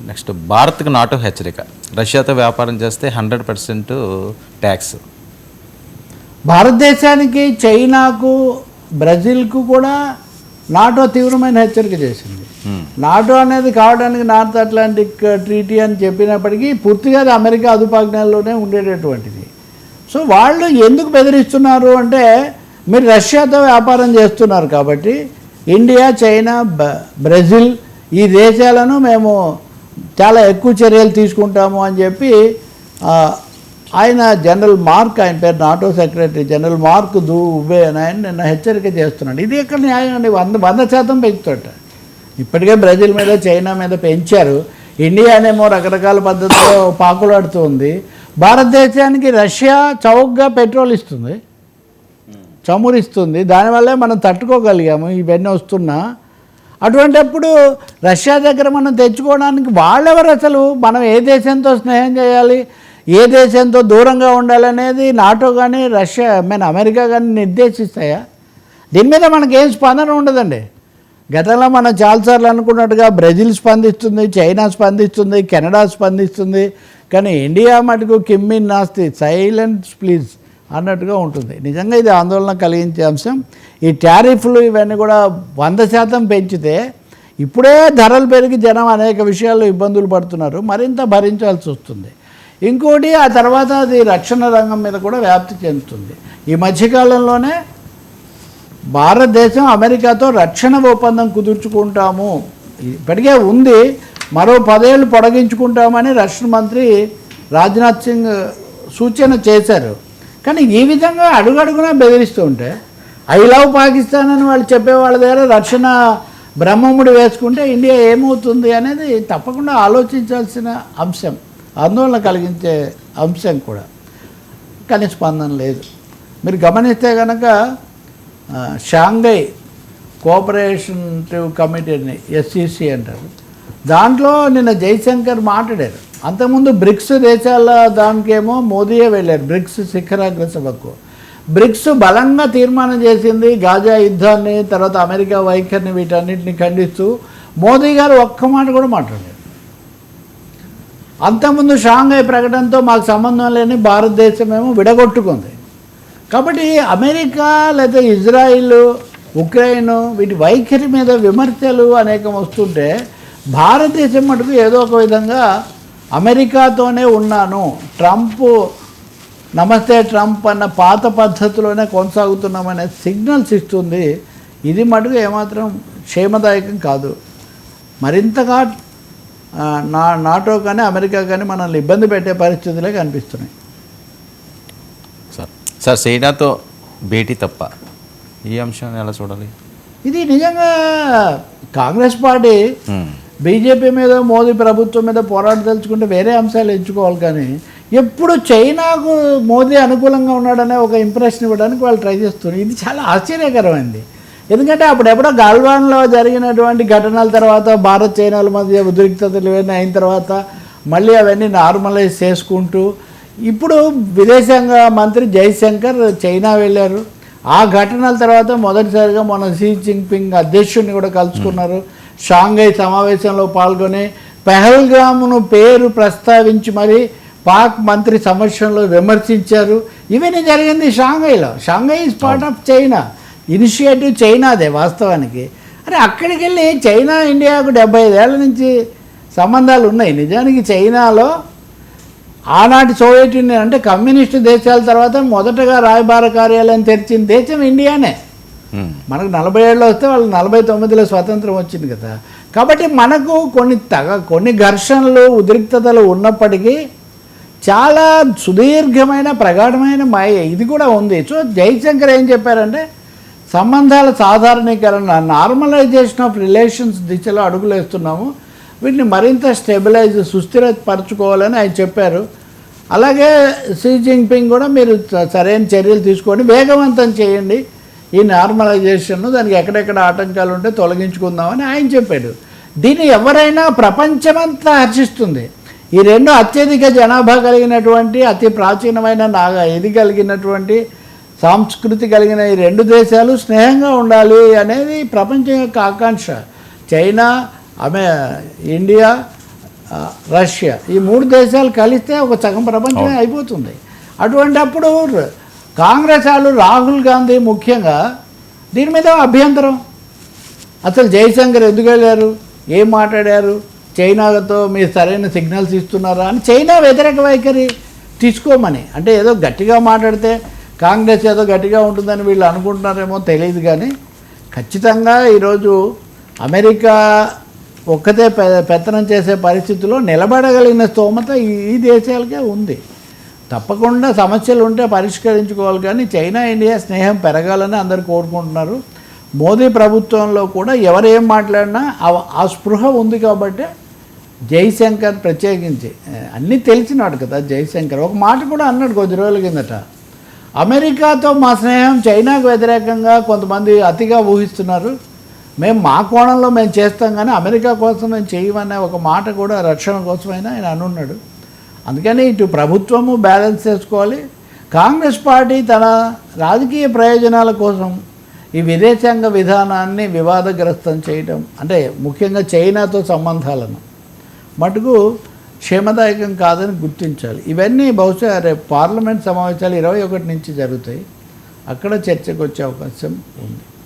Next భారత్కి NATO హెచ్చరిక, రష్యాతో వ్యాపారం చేస్తే 100% ట్యాక్స్. భారతదేశానికి, చైనాకు, బ్రెజిల్కు కూడా నాటో తీవ్రమైన హెచ్చరిక చేసింది. నాటో అనేది కావడానికి నార్త్ అట్లాంటిక్ ట్రీటీ అని చెప్పినప్పటికీ పూర్తిగా అది అమెరికా అదుపాజ్ఞాల్లోనే ఉండేటటువంటిది. సో వాళ్ళు ఎందుకు బెదిరిస్తున్నారు అంటే, మీరు రష్యాతో వ్యాపారం చేస్తున్నారు కాబట్టి ఇండియా, చైనా, బ్రెజిల్ ఈ దేశాలను మేము చాలా ఎక్కువ చర్యలు తీసుకుంటాము అని చెప్పి ఆయన జనరల్ మార్క్, ఆయన పేరు నాటో సెక్రటరీ జనరల్ మార్క్ దుబే అని ఆయన నిన్న హెచ్చరిక చేస్తున్నాడు. ఇది ఎక్కడ న్యాయం అండి? 100% పెంచుతాట. ఇప్పటికే బ్రెజిల్ మీద, చైనా మీద పెంచారు. ఇండియానేమో రకరకాల పద్ధతిలో పాకులాడుతుంది. భారతదేశానికి రష్యా చౌకగా పెట్రోల్ ఇస్తుంది, చమురిస్తుంది. దానివల్లే మనం తట్టుకోగలిగాము ఇవన్నీ వస్తున్నా. అటువంటిప్పుడు రష్యా దగ్గర మనం తెచ్చుకోవడానికి వాళ్ళెవరు? అసలు మనం ఏ దేశంతో స్నేహం చేయాలి, ఏ దేశంతో దూరంగా ఉండాలనేది నాటో కానీ రష్యా అమెరికా కానీ నిర్దేశిస్తాయా? దీని మీద మనకేం స్పందన ఉండదండి. గతంలో మనం చాలాసార్లు అనుకున్నట్టుగా బ్రెజిల్ స్పందిస్తుంది, చైనా స్పందిస్తుంది, కెనడా స్పందిస్తుంది. కానీ ఇండియా మటుకు కిమ్మిన్ నాస్తి, సైలెన్స్ ప్లీజ్ అన్నట్టుగా ఉంటుంది. నిజంగా ఇది ఆందోళన కలిగించే అంశం. ఈ టారిఫ్లు ఇవన్నీ కూడా 100% పెంచితే ఇప్పుడే ధరలు పెరిగి జనం అనేక విషయాల్లో ఇబ్బందులు పడుతున్నారు, మరింత భరించాల్సి వస్తుంది. ఇంకోటి ఆ తర్వాత అది రక్షణ రంగం మీద కూడా వ్యాప్తి చెందుతుంది. ఈ మధ్యకాలంలోనే భారతదేశం అమెరికాతో రక్షణ ఒప్పందం కుదుర్చుకుంటాము, ఇప్పటికే ఉంది, మరో 10 ఏళ్ళు పొడిగించుకుంటామని రక్షణ మంత్రి రాజ్నాథ్ సింగ్ సూచన చేశారు. కానీ ఈ విధంగా అడుగడుగునా బెదిరిస్తూ ఉంటే, ఐ లవ్ పాకిస్తాన్ అని వాళ్ళు చెప్పే వాళ్ళ దగ్గర రక్షణ బ్రహ్మముడి వేసుకుంటే ఇండియా ఏమవుతుంది అనేది తప్పకుండా ఆలోచించాల్సిన అంశం, ఆందోళన కలిగించే అంశం కూడా. కానీ స్పందన లేదు. మీరు గమనిస్తే కనుక షాంఘై కోఆపరేటివ్ కమిటీని SCC అంటారు, దాంట్లో నిన్న జైశంకర్ మాట్లాడారు. అంతకుముందు బ్రిక్స్ దేశాల దానికేమో మోదీయే వెళ్ళారు, బ్రిక్స్ శిఖరాగ్ర సభకు. బ్రిక్స్ బలంగా తీర్మానం చేసింది గాజా యుద్ధాన్ని, తర్వాత అమెరికా వైఖరిని, వీటన్నిటిని ఖండిస్తూ. మోదీ గారు ఒక్క మాట కూడా మాట్లాడారు. అంతకుముందు షాంఘై ప్రకటనతో మాకు సంబంధం లేని భారతదేశమేమో విడగొట్టుకుంది. కాబట్టి అమెరికా లేదా ఇజ్రాయిల్, ఉక్రెయిన్ వీటి వైఖరి మీద విమర్శలు అనేకం వస్తుంటే భారతదేశం మటుకు ఏదో ఒక విధంగా అమెరికాతోనే ఉన్నాను, ట్రంప్ నమస్తే ట్రంప్ అన్న పాత పద్ధతిలోనే కొనసాగుతున్నామనే సిగ్నల్స్ ఇస్తుంది. ఇది మటుకు ఏమాత్రం క్షేమదాయకం కాదు. మరింతగా నాటో కానీ అమెరికా కానీ మనల్ని ఇబ్బంది పెట్టే పరిస్థితులే కనిపిస్తున్నాయి. సార్ చైనాతో భేటీ తప్ప ఈ అంశాన్ని ఎలా చూడాలి? ఇది నిజంగా కాంగ్రెస్ పార్టీ బీజేపీ మీద, మోదీ ప్రభుత్వం మీద పోరాటదలుచుకుంటే వేరే అంశాలు ఎంచుకోవాలి. కానీ ఎప్పుడు చైనాకు మోదీ అనుకూలంగా ఉన్నాడనే ఒక ఇంప్రెషన్ ఇవ్వడానికి వాళ్ళు ట్రై చేస్తున్నారు. ఇది చాలా ఆశ్చర్యకరమైంది. ఎందుకంటే అప్పుడెప్పుడో గాల్వాన్లో జరిగినటువంటి ఘటనల తర్వాత, భారత్ చైనాల మధ్య ఉద్రిక్తతలు ఇవన్నీ అయిన తర్వాత మళ్ళీ అవన్నీ నార్మలైజ్ చేసుకుంటూ ఇప్పుడు విదేశాంగ మంత్రి జైశంకర్ చైనా వెళ్ళారు. ఆ ఘటనల తర్వాత మొదటిసారిగా మన షీ జిన్పింగ్ అధ్యక్షుడిని కూడా కలుసుకున్నారు. షాంఘై సమావేశంలో పాల్గొని పెహల్గామ్ను పేరు ప్రస్తావించి మరి పాక్ మంత్రి సమక్షంలో విమర్శించారు. ఇవన్నీ జరిగింది షాంఘైలో. Shanghai is part of China, initiative చైనాదే వాస్తవానికి. అరే అక్కడికి వెళ్ళి చైనా ఇండియాకు 75 ఏళ్ల నుంచి సంబంధాలు ఉన్నాయి. నిజానికి చైనాలో ఆనాటి సోవియట్ యూనియన్ అంటే కమ్యూనిస్టు దేశాల తర్వాత మొదటగా రాయబార కార్యాలయం తెరిచిన దేశం ఇండియానే. మనకు 40 ఏళ్ళు వస్తే వాళ్ళు 49లో స్వతంత్రం వచ్చింది కదా. కాబట్టి మనకు కొన్ని ఘర్షణలు, ఉద్రిక్తతలు ఉన్నప్పటికీ చాలా సుదీర్ఘమైన ప్రగాఢమైన ఇది కూడా ఉంది. సో జైశంకర్ ఏం చెప్పారంటే, సంబంధాల సాధారణీకరణ, నార్మలైజేషన్ ఆఫ్ రిలేషన్స్ దిశలో అడుగులు వేస్తున్నాము, వీటిని మరింత స్టెబిలైజ్, సుస్థిరపరచుకోవాలని ఆయన చెప్పారు. అలాగే షీ జిన్పింగ్ కూడా మీరు సరైన చర్యలు తీసుకొని వేగవంతం చేయండి ఈ నార్మలైజేషన్ను, దానికి ఎక్కడెక్కడ ఆటంకాలు ఉంటే తొలగించుకుందామని ఆయన చెప్పాడు. దీన్ని ఎవరైనా ప్రపంచమంతా హర్షిస్తుంది. ఈ రెండు అత్యధిక జనాభా కలిగినటువంటి, అతి ప్రాచీనమైన ఇది కలిగినటువంటి సంస్కృతి కలిగిన ఈ రెండు దేశాలు స్నేహంగా ఉండాలి అనేది ప్రపంచం యొక్క ఆకాంక్ష. చైనా, ఇండియా, రష్యా, ఈ 3 దేశాలు కలిస్తే ఒక సగం ప్రపంచమే అయిపోతుంది. అటువంటప్పుడు కాంగ్రెస్ వాళ్ళు రాహుల్ గాంధీ ముఖ్యంగా దీని మీద అభ్యంతరం. అసలు జయశంకర్ ఎందుకు వెళ్ళారు, ఏం మాట్లాడారు, చైనాతో మీరు సరైన సిగ్నల్స్ ఇస్తున్నారా అని చైనా వ్యతిరేక వైఖరి తీసుకోమని. అంటే ఏదో గట్టిగా మాట్లాడితే కాంగ్రెస్ ఏదో గట్టిగా ఉంటుందని వీళ్ళు అనుకుంటున్నారేమో తెలియదు, కానీ ఖచ్చితంగా ఈరోజు అమెరికా ఒక్కతే పెత్తనం చేసే పరిస్థితిలో నిలబడగలిగిన స్తోమత ఈ దేశాలకే ఉంది. తప్పకుండా సమస్యలు ఉంటే పరిష్కరించుకోవాలి, కానీ చైనా ఇండియా స్నేహం పెరగాలని అందరూ కోరుకుంటున్నారు. మోదీ ప్రభుత్వంలో కూడా ఎవరేం మాట్లాడినా ఆ స్పృహ ఉంది కాబట్టి జైశంకర్ ప్రత్యేకించి అన్నీ తెలిసినాడు కదా జైశంకర్. ఒక మాట కూడా అన్నాడు కొద్ది రోజుల కిందట, అమెరికాతో మా స్నేహం చైనాకు వ్యతిరేకంగా కొంతమంది అతిగా ఊహిస్తున్నారు, మేము మా కోణంలో మేము చేస్తాం కానీ అమెరికా కోసం మేము చేయమనే ఒక మాట కూడా రక్షణ కోసమైనా ఆయన అనున్నాడు. అందుకని ఇటు ప్రభుత్వము బ్యాలెన్స్ చేసుకోవాలి, కాంగ్రెస్ పార్టీ తన రాజకీయ ప్రయోజనాల కోసం ఈ విదేశాంగ విధానాన్ని వివాదగ్రస్తం చేయడం, అంటే ముఖ్యంగా చైనాతో సంబంధాలను మటుకు క్షేమదాయకం కాదని గుర్తించాలి. ఇవన్నీ బహుశా రేపు పార్లమెంట్ సమావేశాలు 21 నుంచి జరుగుతాయి, అక్కడ చర్చకు వచ్చే అవకాశం ఉంది.